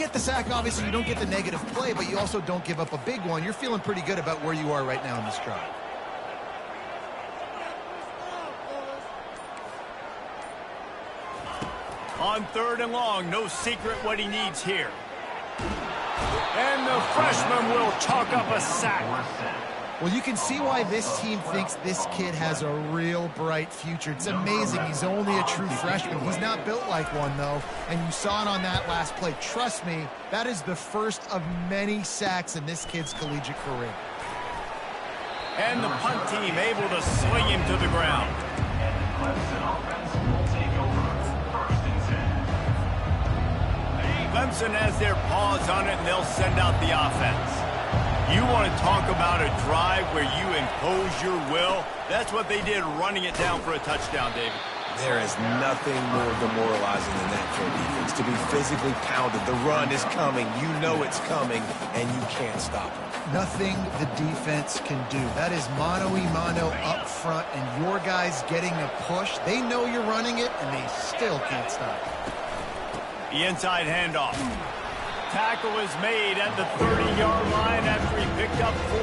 get the sack, obviously you don't get the negative play, but you also don't give up a big one. You're feeling pretty good about where you are right now in this drive. On 3rd and long, no secret what he needs here. And the freshman will chalk up a sack. Well, you can see why this team thinks this kid has a real bright future. It's amazing. He's only a true freshman. He's not built like one, though, and you saw it on that last play. Trust me, that is the first of many sacks in this kid's collegiate career. And the punt team able to swing him to the ground. Clemson has their paws on it, and they'll send out the offense. You want to talk about a drive where you impose your will? That's what they did, running it down for a touchdown, David. There is nothing more demoralizing than that for a defense, to be physically pounded. The run is coming. You know it's coming, and you can't stop it. Nothing the defense can do. That is mano-a-mano up front, and your guys getting a push. They know you're running it, and they still can't stop it. The inside handoff. Tackle is made at the 30-yard line after he picked up 4.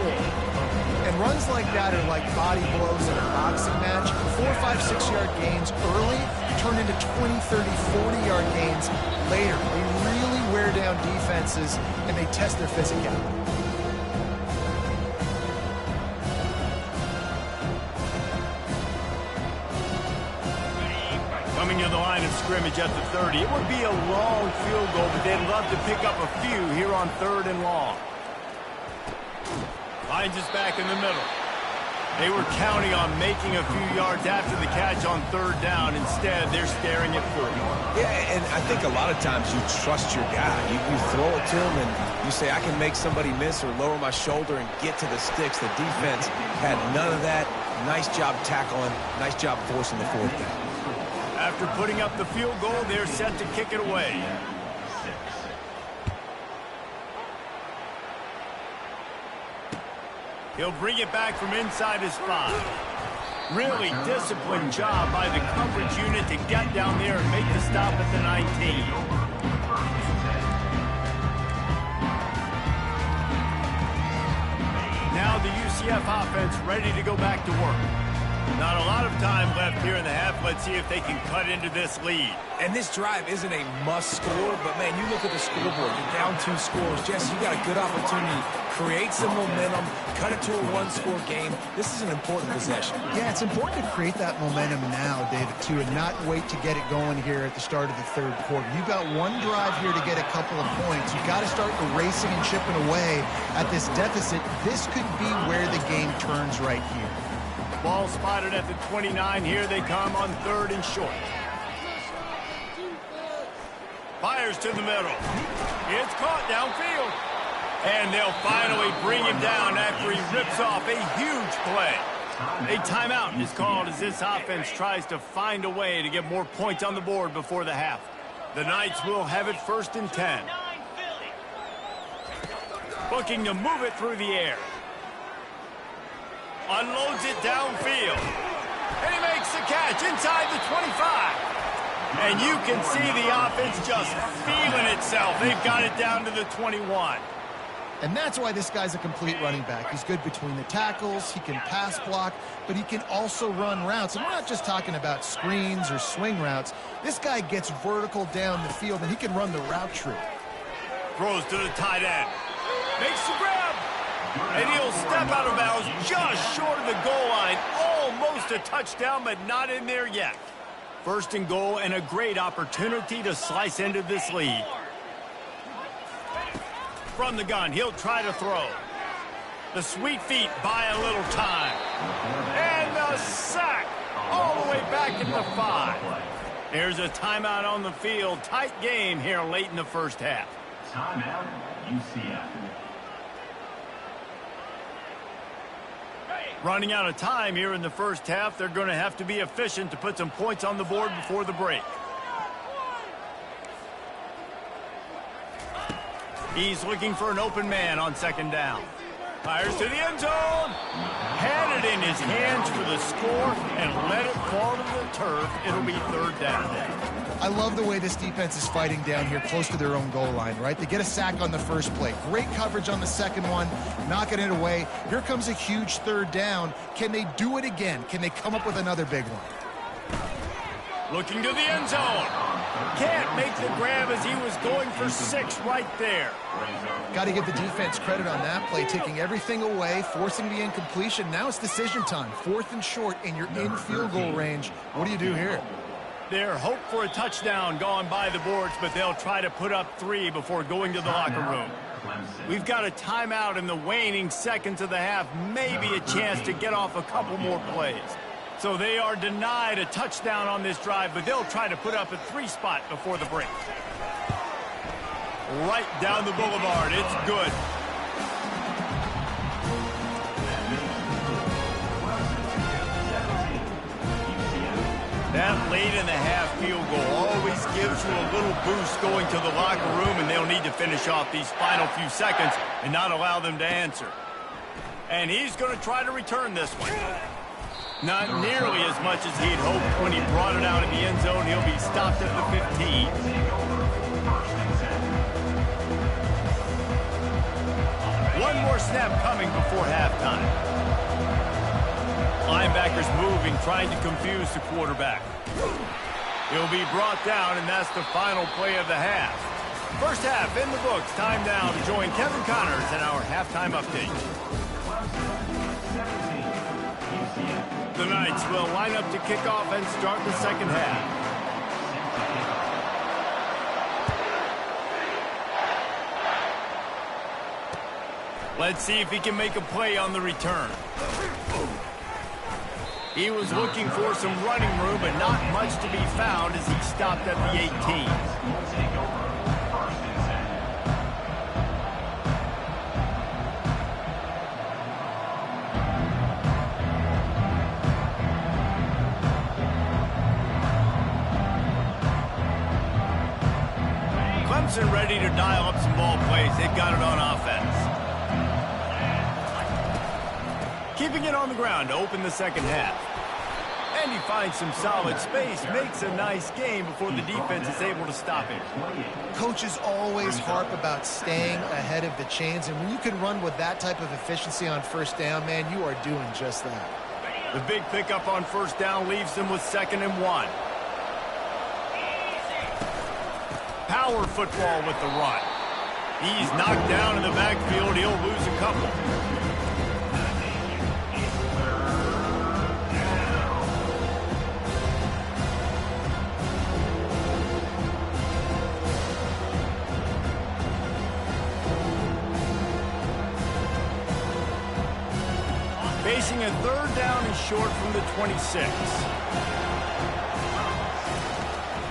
And runs like that are like body blows in a boxing match. 4, 5, 6-yard gains early turn into 20, 30, 40-yard gains later. They really wear down defenses, and they test their physicality. Coming to the line of scrimmage at the 30. It would be a long field goal, but they'd love to pick up a few here on 3rd and long. Finds us back in the middle. They were counting on making a few yards after the catch on 3rd down. Instead, they're staring at 4. Yeah, and I think a lot of times you trust your guy. You throw it to him, and you say, I can make somebody miss or lower my shoulder and get to the sticks. The defense had none of that. Nice job tackling. Nice job forcing the 4th down. After putting up the field goal, they're set to kick it away. He'll bring it back from inside his 5. Really disciplined job by the coverage unit to get down there and make the stop at the 19. Now the UCF offense ready to go back to work. Not a lot of time left here in the half. Let's see if they can cut into this lead. And this drive isn't a must score, but man, you look at the scoreboard, you're down 2 scores. Jesse, you got a good opportunity. Create some momentum, cut it to a 1-score game. This is an important possession. Yeah, it's important to create that momentum now, David, too, and not wait to get it going here at the start of the 3rd quarter. You've got one drive here to get a couple of points. You've got to start erasing and chipping away at this deficit. This could be where the game turns right here. Ball spotted at the 29. Here they come on 3rd and short. Fires to the middle. It's caught downfield. And they'll finally bring him down after he rips off a huge play. A timeout is called as this offense tries to find a way to get more points on the board before the half. The Knights will have it 1st and 10. Looking to move it through the air. Unloads it downfield. And he makes the catch inside the 25. And you can see the offense just feeling itself. They've got it down to the 21. And that's why this guy's a complete running back. He's good between the tackles, he can pass block, but he can also run routes. And we're not just talking about screens or swing routes. This guy gets vertical down the field, and he can run the route tree. Throws to the tight end. Makes the grab. And he'll step out of bounds just short of the goal line. Almost a touchdown, but not in there yet. 1st and goal, and a great opportunity to slice into this lead. From the gun, he'll try to throw. The sweet feet buy a little time. And the sack all the way back in the 5. There's a timeout on the field. Tight game here late in the 1st half. Timeout, UCF. Running out of time here in the 1st half. They're going to have to be efficient to put some points on the board before the break. He's looking for an open man on 2nd down. Fires to the end zone. Had it in his hands for the score and let it fall to the turf. It'll be 3rd down. I love the way this defense is fighting down here close to their own goal line, right? They get a sack on the first play. Great coverage on the second one, knocking it away. Here comes a huge third down. Can they do it again? Can they come up with another big one? Looking to the end zone. Can't make the grab as he was going for 6 right there. Got to give the defense credit on that play, taking everything away, forcing the incompletion. Now it's decision time. 4th and short, and you're in field goal range. What do you do here? Their hope for a touchdown gone by the boards, but they'll try to put up 3 before going to the locker room. We've got a timeout in the waning seconds of the half, maybe a chance to get off a couple more plays. So they are denied a touchdown on this drive, but they'll try to put up a 3 spot before the break. Right down the boulevard. It's good. That late in the half field goal always gives you a little boost going to the locker room, and they'll need to finish off these final few seconds and not allow them to answer. And he's going to try to return this one. Not nearly as much as he'd hoped when he brought it out in the end zone. He'll be stopped at the 15. One more snap coming before halftime. Linebackers moving, trying to confuse the quarterback. He'll be brought down, and that's the final play of the half. First half in the books. Time now to join Kevin Connors in our halftime update. The Knights will line up to kick off and start the second half. Let's see if he can make a play on the return. He was looking for some running room, but not much to be found as he stopped at the 18. Clemson ready to dial up some ball plays. They've got it on offense. Keeping it on the ground to open the second half. And he finds some solid space, makes a nice game before the defense is able to stop him. Coaches always harp about staying ahead of the chains, and when you can run with that type of efficiency on first down, man, you are doing just that. The big pickup on first down leaves them with 2nd and 1. Power football with the run. He's knocked down in the backfield. He'll lose a couple. Facing a 3rd down and short from the 26.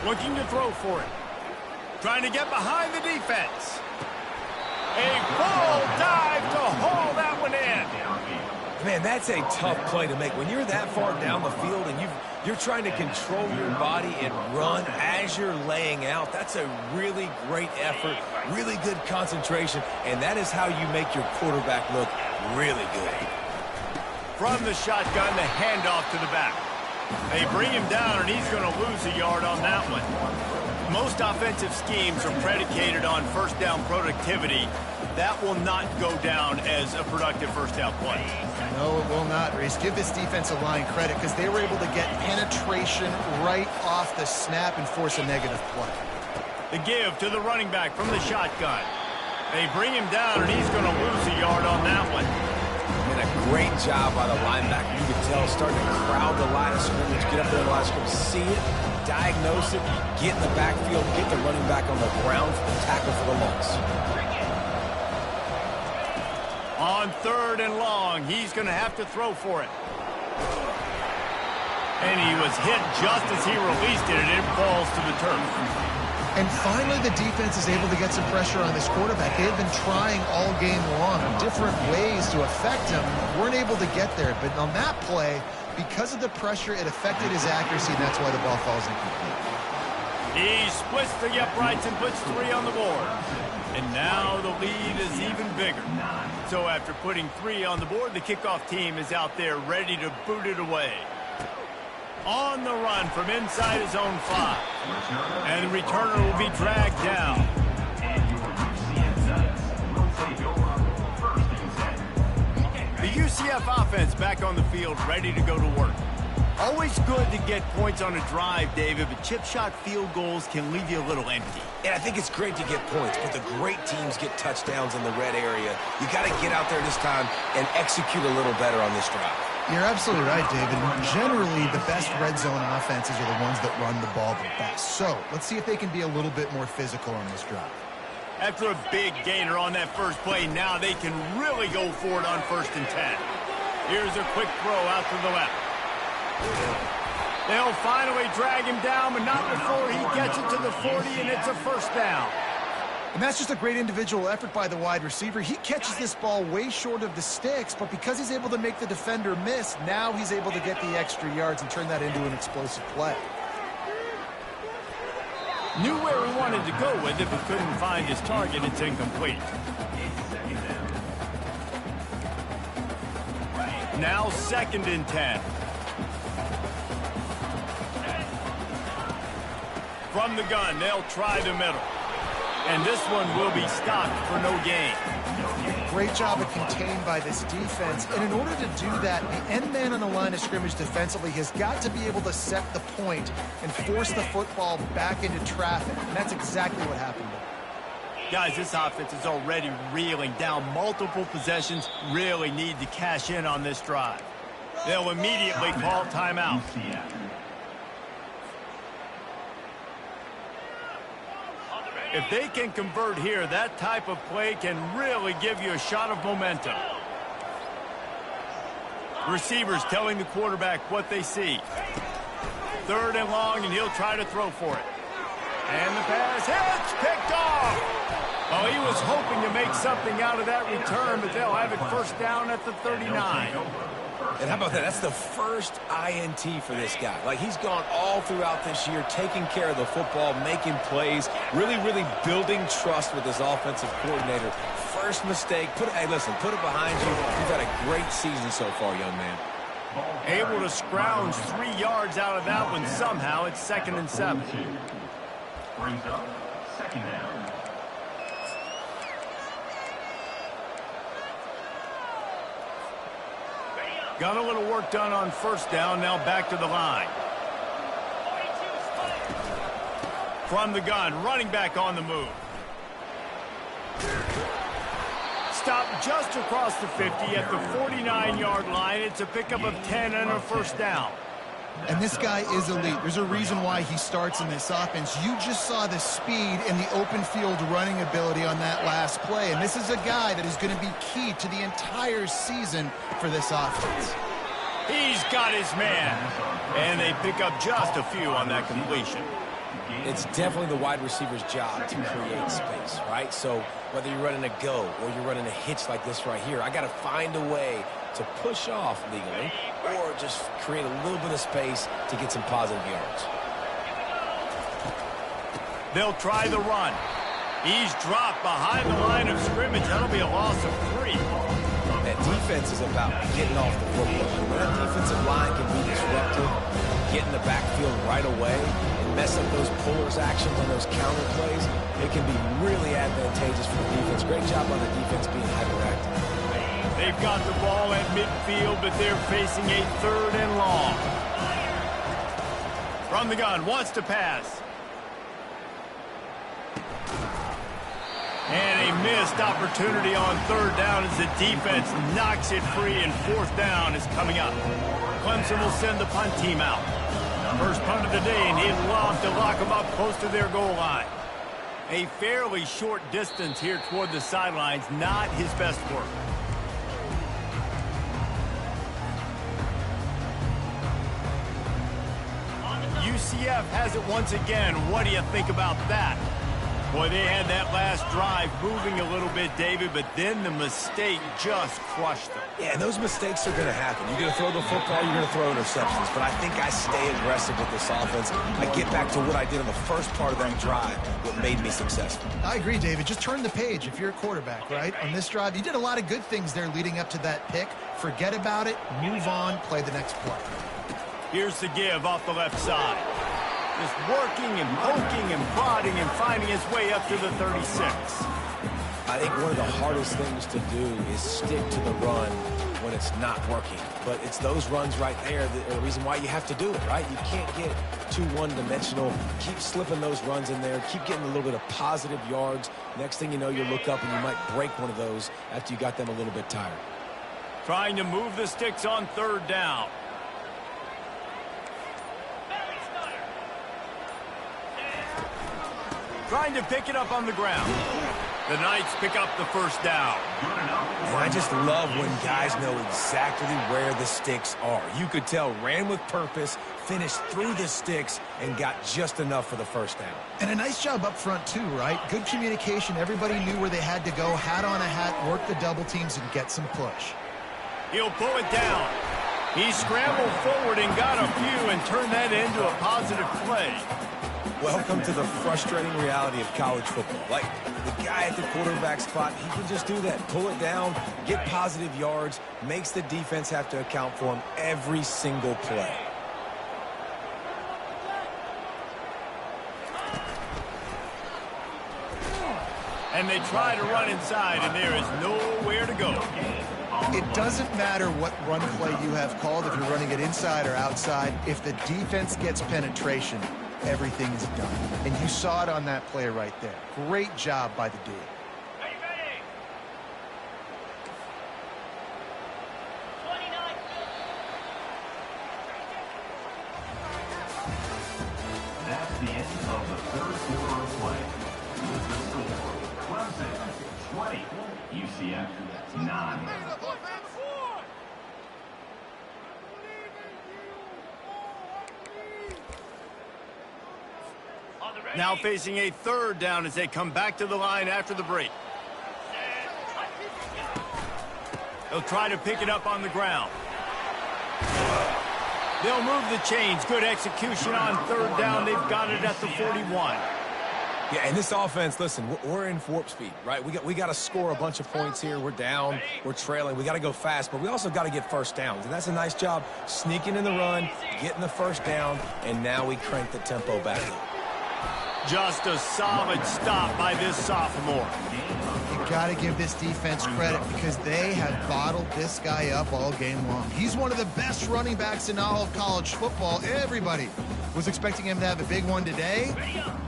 Looking to throw for it. Trying to get behind the defense. A full dive to haul that one in. Man, that's a tough play to make. When you're that far down the field and you're trying to control your body and run as you're laying out, that's a really great effort, really good concentration, and that is how you make your quarterback look really good. From the shotgun, the handoff to the back. They bring him down, and he's going to lose a yard on that one. Most offensive schemes are predicated on first down productivity. That will not go down as a productive first down play. No, it will not, Reese. Give this defensive line credit because they were able to get penetration right off the snap and force a negative play. The give to the running back from the shotgun. They bring him down, and he's going to lose a yard on that one. And a great job by the linebacker. You can tell starting to crowd the line of scrimmage, get up there in the line of scrimmage, see it, diagnose it, get in the backfield, get the running back on the ground for the tackle for the loss. On 3rd and long, he's going to have to throw for it. And he was hit just as he released it, and it falls to the turf. And finally, the defense is able to get some pressure on this quarterback. They have been trying all game long different ways to affect him. Weren't able to get there. But on that play, because of the pressure, it affected his accuracy, and that's why the ball falls incomplete. He splits the uprights and puts 3 on the board. And now the lead is even bigger. So after putting 3 on the board, the kickoff team is out there ready to boot it away. On the run from inside his own 5. And the returner will be dragged down. And your UCF Knights will take over 1st and 10. The UCF offense back on the field, ready to go to work. Always good to get points on a drive, David, but chip shot field goals can leave you a little empty. And I think it's great to get points, but the great teams get touchdowns in the red area. You got to get out there this time and execute a little better on this drive. You're absolutely right, David. Generally, the best red zone offenses are the ones that run the ball the best. So let's see if they can be a little bit more physical on this drive. After a big gainer on that first play, now they can really go for it on 1st and 10. Here's a quick throw out to the left. They'll finally drag him down, but not before he gets it to the 40, and it's a 1st down. And that's just a great individual effort by the wide receiver. He catches this ball way short of the sticks, but because he's able to make the defender miss, now he's able to get the extra yards and turn that into an explosive play. Knew where he wanted to go with it, but couldn't find his target. It's incomplete. Now 2nd and 10. From the gun, they'll try the middle. And this one will be stopped for no gain. Great job of contained by this defense. And in order to do that, the end man on the line of scrimmage defensively has got to be able to set the point and force the football back into traffic. And that's exactly what happened there. Guys, this offense is already reeling down multiple possessions. Really need to cash in on this drive. They'll immediately call timeout. If they can convert here, that type of play can really give you a shot of momentum. Receivers telling the quarterback what they see. 3rd and long, and he'll try to throw for it. And the pass hits, picked off. Well, he was hoping to make something out of that return, but they'll have it 1st down at the 39. And how about that? That's the first INT for this guy. Like, he's gone all throughout this year, taking care of the football, making plays, really building trust with his offensive coordinator. First mistake. Hey, listen, put it behind you. You've had a great season so far, young man. Able to scrounge 3 yards out of that one somehow. It's 2nd and 7. Brings up 2nd down. Got a little work done on 1st down, now back to the line. From the gun, running back on the move. Stopped just across the 50 at the 49-yard line. It's a pickup of 10 and a 1st down. And this guy is elite. There's a reason why he starts in this offense. You just saw the speed and the open field running ability on that last play. And this is a guy that is going to be key to the entire season for this offense. He's got his man. And they pick up just a few on that completion. It's definitely the wide receiver's job to create space, right? So whether you're running a go or you're running a hitch like this right here, I got to find a way to push off legally or just create a little bit of space to get some positive yards. They'll try the run. He's dropped behind the line of scrimmage. That'll be a loss of 3. That defense is about getting off the football. When that defensive line can be disruptive, get in the backfield right away, and mess up those pullers actions and those counter plays, it can be really advantageous for the defense. Great job on the defense being hyperactive. They've got the ball at midfield, but they're facing a 3rd and long. From the gun, wants to pass. And a missed opportunity on 3rd down as the defense knocks it free, and 4th down is coming up. Clemson will send the punt team out. First punt of the day, and he'd love to lock them up close to their goal line. A fairly short distance here toward the sidelines, not his best work. UCF has it once again. What do you think about that? Boy, they had that last drive moving a little bit, David, but then the mistake just crushed them. Yeah, those mistakes are going to happen. You're going to throw the football, you're going to throw interceptions. But I think I stay aggressive with this offense. I get back to what I did in the first part of that drive, what made me successful. I agree, David. Just turn the page if you're a quarterback, right? On this drive, you did a lot of good things there leading up to that pick. Forget about it, move on, play the next play. Here's the give off the left side. Just working and poking and prodding and finding his way up to the 36. I think one of the hardest things to do is stick to the run when it's not working. But it's those runs right there that are the reason why you have to do it, right? You can't get too one-dimensional. Keep slipping those runs in there. Keep getting a little bit of positive yards. Next thing you know, you look up and you might break one of those after you got them a little bit tired. Trying to move the sticks on 3rd down. Trying to pick it up on the ground. The Knights pick up the 1st down. And I just love when guys know exactly where the sticks are. You could tell, ran with purpose, finished through the sticks, and got just enough for the 1st down. And a nice job up front too, right? Good communication. Everybody knew where they had to go. Hat on a hat, work the double teams, and get some push. He'll pull it down. He scrambled forward and got a few and turned that into a positive play. Welcome to the frustrating reality of college football. Like, the guy at the quarterback spot, he can just do that. Pull it down, get positive yards, makes the defense have to account for him every single play. And they try to run inside, and there is nowhere to go. It doesn't matter what run play you have called, if you're running it inside or outside. If the defense gets penetration, everything is done. And you saw it on that play right there. Great job by the dude. That's the end of the 3rd quarter of play. With the score, Clemson 20, UCF 9. Now facing a 3rd down as they come back to the line after the break. They'll try to pick it up on the ground. They'll move the chains. Good execution on 3rd down. They've got it at the 41. Yeah, and this offense, listen, we're in warp speed, right? We got to score a bunch of points here. We're down. We're trailing. We got to go fast, but we also got to get 1st downs. And that's a nice job sneaking in the run, getting the 1st down, and now we crank the tempo back up. Just a solid stop by this sophomore. You got to give this defense credit because they have bottled this guy up all game long. He's one of the best running backs in all of college football. Everybody was expecting him to have a big one today.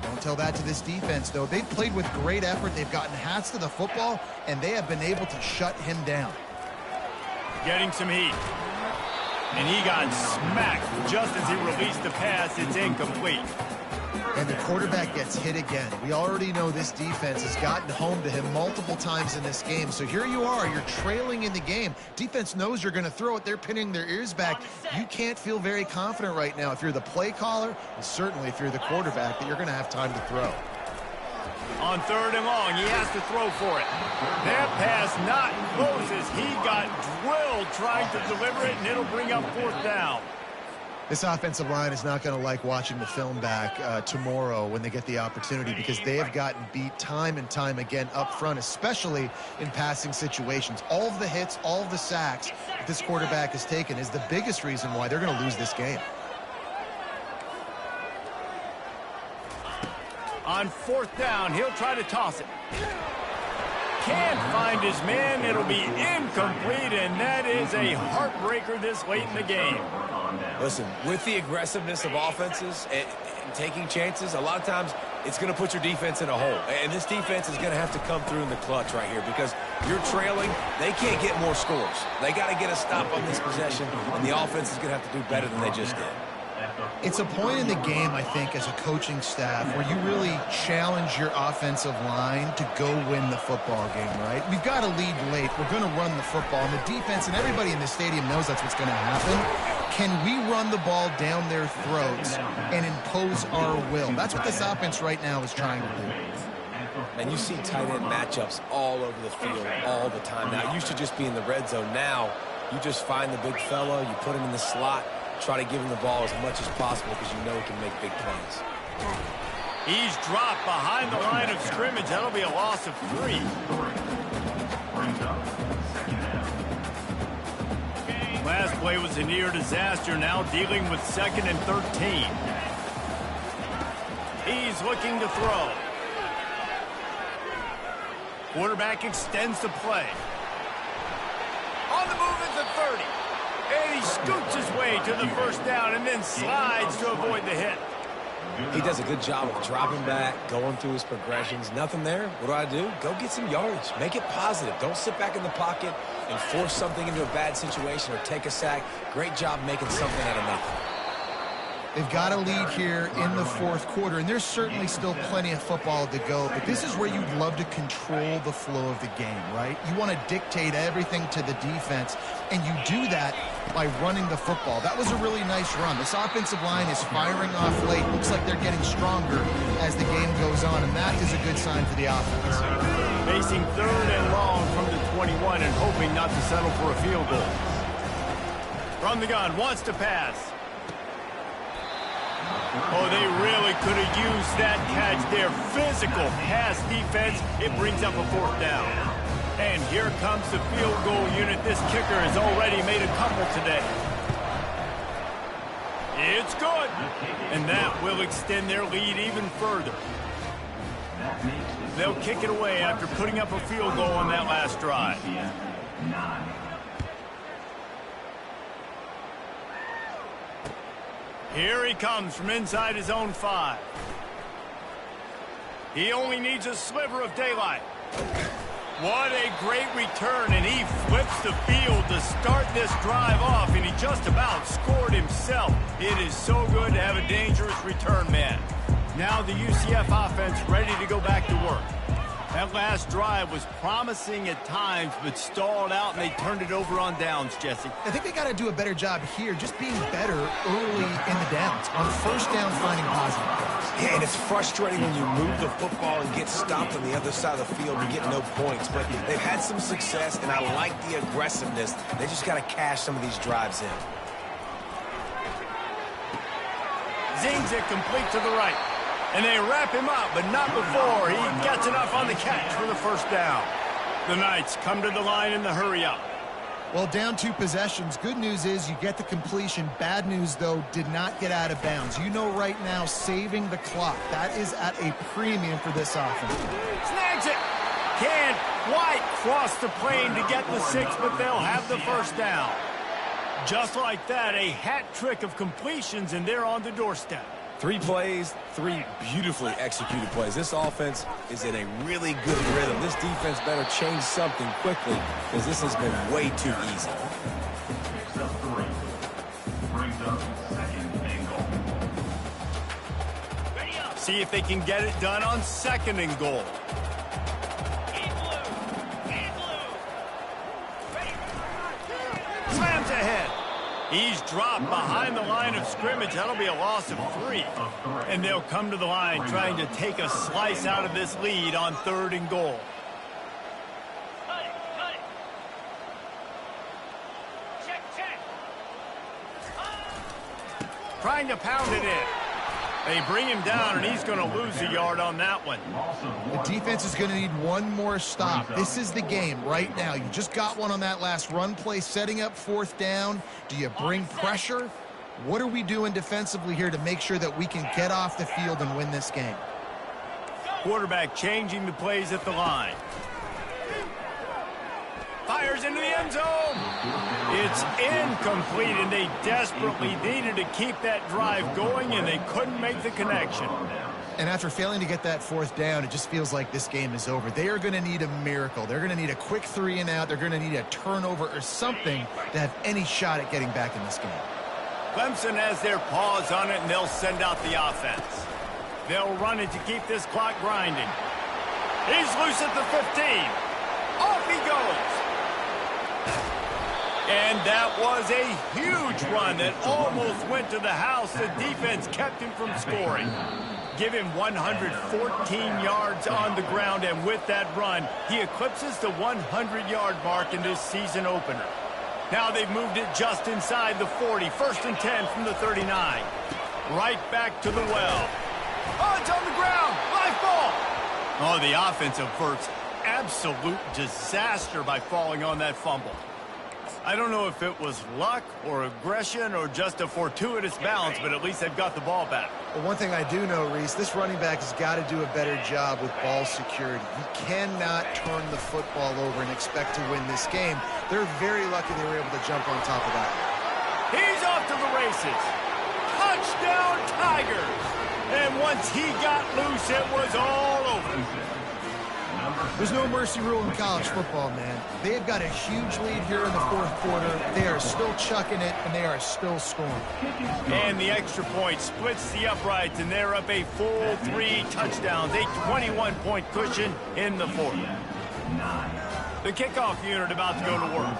Don't tell that to this defense, though. They've played with great effort. They've gotten hats to the football, and they have been able to shut him down. Getting some heat. And he got smacked just as he released the pass. It's incomplete. And the quarterback gets hit again. We already know this defense has gotten home to him multiple times in this game. So here you are, you're trailing in the game. Defense knows you're going to throw it. They're pinning their ears back. You can't feel very confident right now if you're the play caller, and certainly if you're the quarterback, that you're going to have time to throw. On 3rd and long, he has to throw for it. That pass not close as he got drilled trying to deliver it, and it'll bring up 4th down. This offensive line is not going to like watching the film back tomorrow when they get the opportunity because they have gotten beat time and time again up front, especially in passing situations. All of the hits, all of the sacks that this quarterback has taken is the biggest reason why they're going to lose this game. On 4th down, he'll try to toss it. Can't find his man. It'll be incomplete, and that is a heartbreaker this late in the game. Listen, with the aggressiveness of offenses and taking chances, a lot of times it's going to put your defense in a hole. And this defense is going to have to come through in the clutch right here because you're trailing. They can't get more scores. They got to get a stop on this possession, and the offense is going to have to do better than they just did. It's a point in the game, I think, as a coaching staff where you really challenge your offensive line to go win the football game, right? We've got to lead late. We're going to run the football. And the defense and everybody in the stadium knows that's what's going to happen. Can we run the ball down their throats and impose our will? That's what this offense right now is trying to do. And you see tight end matchups all over the field all the time. Now, it used to just be in the red zone. Now, you just find the big fella, you put him in the slot, try to give him the ball as much as possible because you know he can make big plays. He's dropped behind the line of scrimmage. That'll be a loss of 3. Last play was a near disaster, now dealing with 2nd and 13. he's looking to throw. Quarterback extends the play. On the move at the 30. And he scoots his way to the first down and then slides to avoid the hit. He does a good job of dropping back, going through his progressions. Nothing there. What do? Go get some yardage. Make it positive. Don't sit back in the pocket and force something into a bad situation or take a sack. Great job making something out of nothing. They've got a lead here in the fourth quarter, and there's certainly still plenty of football to go, but this is where you'd love to control the flow of the game, right? You want to dictate everything to the defense, and you do that by running the football. That was a really nice run. This offensive line is firing off late. Looks like they're getting stronger as the game goes on, and that is a good sign for the offense. Facing third and long from the 21 and hoping not to settle for a field goal. From the gun, wants to pass. Oh, they really could have used that catch there. Physical pass defense. It brings up a fourth down. And here comes the field goal unit. This kicker has already made a couple today. It's good. And that will extend their lead even further. They'll kick it away after putting up a field goal on that last drive. Here he comes from inside his own 5. He only needs a sliver of daylight. What a great return, and he flips the field to start this drive off, and he just about scored himself. It is so good to have a dangerous return man. Now the UCF offense ready to go back to work. That last drive was promising at times, but stalled out, and they turned it over on downs, Jesse. I think they got to do a better job here, just being better early in the downs. On first down, finding positive plays. Yeah, and it's frustrating when you move the football and get stopped on the other side of the field and get no points. But they've had some success, and I like the aggressiveness. They just got to cash some of these drives in. Zings it complete to the right. And they wrap him up, but not before he gets enough on the catch for the first down. The Knights come to the line in the hurry-up. Well, down 2 possessions. Good news is you get the completion. Bad news, though, did not get out of bounds. You know right now, saving the clock. That is at a premium for this offense. Snags it. Can't quite cross the plane to get the 6, but they'll have the first down. Just like that, a hat trick of completions, and they're on the doorstep. 3 plays, 3 beautifully executed plays. This offense is in a really good rhythm. This defense better change something quickly because this has been way too easy. See if they can get it done on 2nd and goal. Slams ahead. He's dropped behind the line of scrimmage. That'll be a loss of 3. And they'll come to the line trying to take a slice out of this lead on 3rd and goal. Check. Trying to pound it in. They bring him down, and he's going to lose a yard on that one. The defense is going to need one more stop. This is the game right now. You just got one on that last run play, setting up 4th down. Do you bring pressure? What are we doing defensively here to make sure that we can get off the field and win this game? Quarterback changing the plays at the line. Fires into the end zone. It's incomplete, and they desperately needed to keep that drive going, and they couldn't make the connection. And after failing to get that 4th down, it just feels like this game is over. They are going to need a miracle. They're going to need a quick 3 and out. They're going to need a turnover or something to have any shot at getting back in this game. Clemson has their paws on it, and they'll send out the offense. They'll run it to keep this clock grinding. He's loose at the 15. Off he goes. And that was a huge run that almost went to the house. The defense kept him from scoring. Give him 114 yards on the ground, and with that run, he eclipses the 100-yard mark in this season opener. Now they've moved it just inside the 40. 1st and 10 from the 39. Right back to the well. Oh, it's on the ground. Live ball. Oh, the offense averts absolute disaster by falling on that fumble. I don't know if it was luck or aggression or just a fortuitous bounce, but at least they've got the ball back. Well, one thing I do know, Reese, this running back has got to do a better job with ball security. You cannot turn the football over and expect to win this game. They're very lucky they were able to jump on top of that. He's off to the races. Touchdown, Tigers! And once he got loose, it was all over. There's no mercy rule in college football, man. They've got a huge lead here in the fourth quarter. They are still chucking it, and they are still scoring. And the extra point splits the uprights, and they're up a full 3 touchdowns, a 21-point cushion in the fourth. The kickoff unit about to go to work.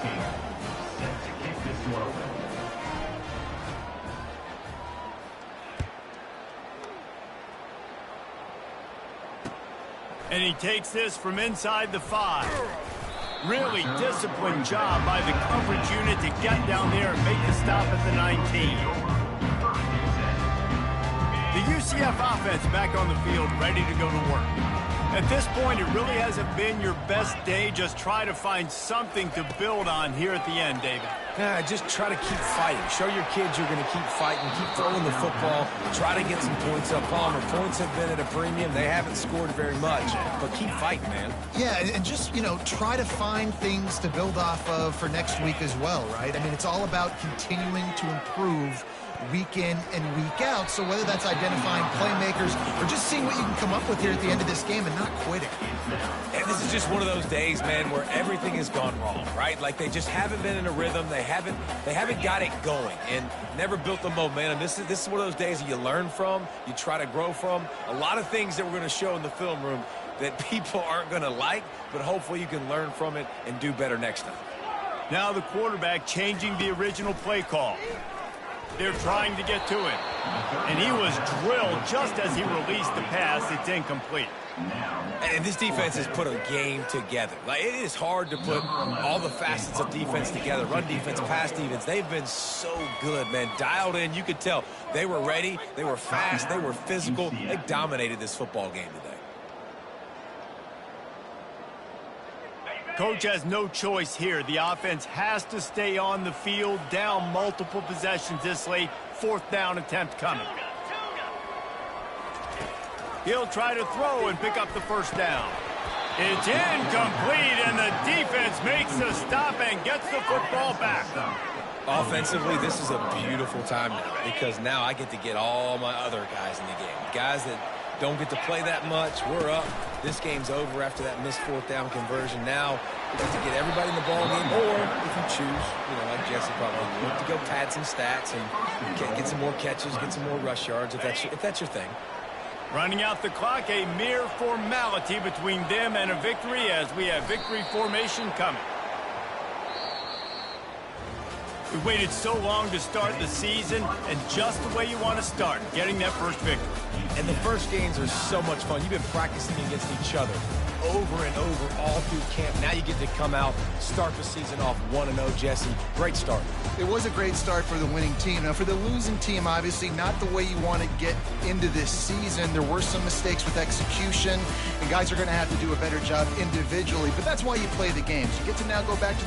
And he takes this from inside the 5. Really disciplined job by the coverage unit to get down there and make the stop at the 19. The UCF offense back on the field, ready to go to work. At this point, it really hasn't been your best day. Just try to find something to build on here at the end, David. Yeah, just try to keep fighting. Show your kids you're going to keep fighting. Keep throwing the football. Try to get some points up. Palmer, points have been at a premium. They haven't scored very much, but keep fighting, man. Yeah, and just, try to find things to build off of for next week as well, right? I mean, it's all about continuing to improve week in and week out. So whether that's identifying playmakers or just seeing what you can come up with here at the end of this game and not quitting. And this is just one of those days, man, where everything has gone wrong, right? Like they just haven't been in a rhythm. They haven't got it going and never built the momentum. This is one of those days that you learn from, you try to grow from. A lot of things that we're going to show in the film room that people aren't going to like, but hopefully you can learn from it and do better next time. Now the quarterback changing the original play call. They're trying to get to him. And he was drilled just as he released the pass. It's incomplete. And this defense has put a game together. Like, it is hard to put all the facets of defense together. Run defense, pass defense. They've been so good, man. Dialed in. You could tell they were ready. They were fast. They were physical. They dominated this football game today. Coach has no choice here. The offense has to stay on the field, down multiple possessions this late. 4th down attempt coming. He'll try to throw and pick up the first down. It's incomplete, and the defense makes the stop and gets the football back. Offensively, this is a beautiful time now because now I get to get all my other guys in the game. Guys that don't get to play that much. We're up. This game's over after that missed 4th down conversion. Now we get to get everybody in the ball game, or if you choose, like Jesse probably would, to go pad some stats and get some more catches, get some more rush yards if that's your thing. Running out the clock, a mere formality between them and a victory as we have victory formation coming. We waited so long to start the season, and just the way you want to start, getting that first victory. And the first games are so much fun. You've been practicing against each other over and over all through camp. Now you get to come out, start the season off 1-0, Jesse. Great start. It was a great start for the winning team. Now, for the losing team, obviously not the way you want to get into this season. There were some mistakes with execution, and guys are going to have to do a better job individually, but that's why you play the games. You get to now go back to